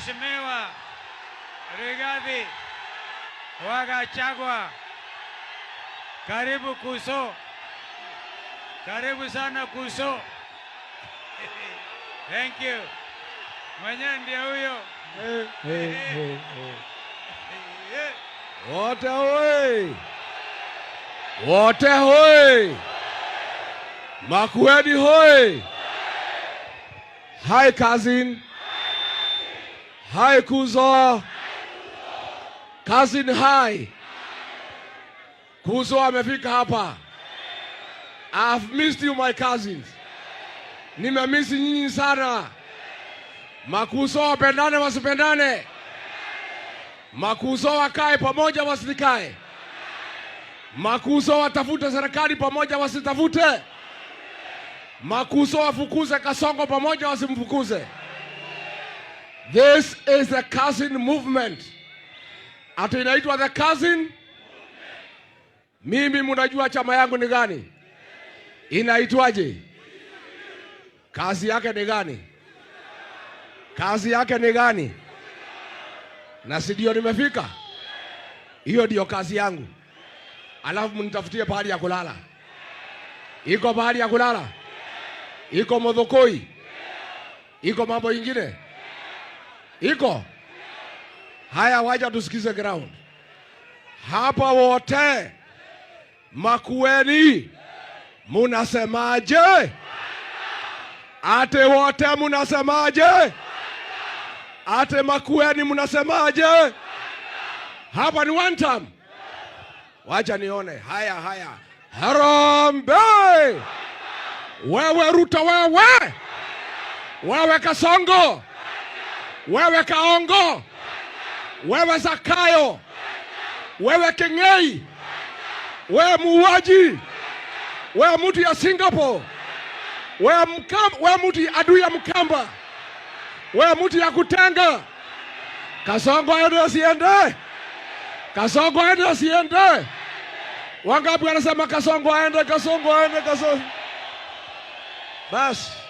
Mheshimiwa Rigathi wa Gachagua, karibu Kuso, karibu sana Kuso. Thank you. Mwenye ndiye huyo. Wote hoi! Wote hoi! Makueni hoi! Hi cousin. Hi Kuzo. Cousin hi. Kuzo amefika hapa. I've missed you my cousins. Nimemisi nyinyi sana. Makuzo wapendane wasipendane. Makuzo wakae pamoja wasikae. Makuzo watafute serikali pamoja wasitafute. Makuzo wafukuze Kasongo pamoja wasimfukuze. This is the cousin movement. Ati inaitwa the cousin. Mimi mnajua chama yangu ni gani? Inaitwaje? Kazi yake ni gani? Kazi yake ni gani? Na si ndio nimefika? Hiyo ndio kazi yangu. Alafu mnitafutie pahali ya kulala. Iko pahali ya kulala? Iko Modhokoi? Iko mambo ingine? Iko? Haya, waja tusikize ground. Hapa wote Makueni munasemaje? Ate wote munasemaje? Ate Makueni munasemaje? Hapa ni one time. Wacha nione. Haya. Harambee! Wewe Ruto wewe! Wewe Kasongo! Wewe Kaongo! Wewe Zakayo! Wewe Keng'ei! Wewe muuaji! Wewe mtu ya Singapore! Wewe mtu adui ya Mkamba! Wewe mtu ya kutenga! Kasongo aende asiende! Kasongo aende asiende! Wangapi wanasema Kasongo aende? Bas.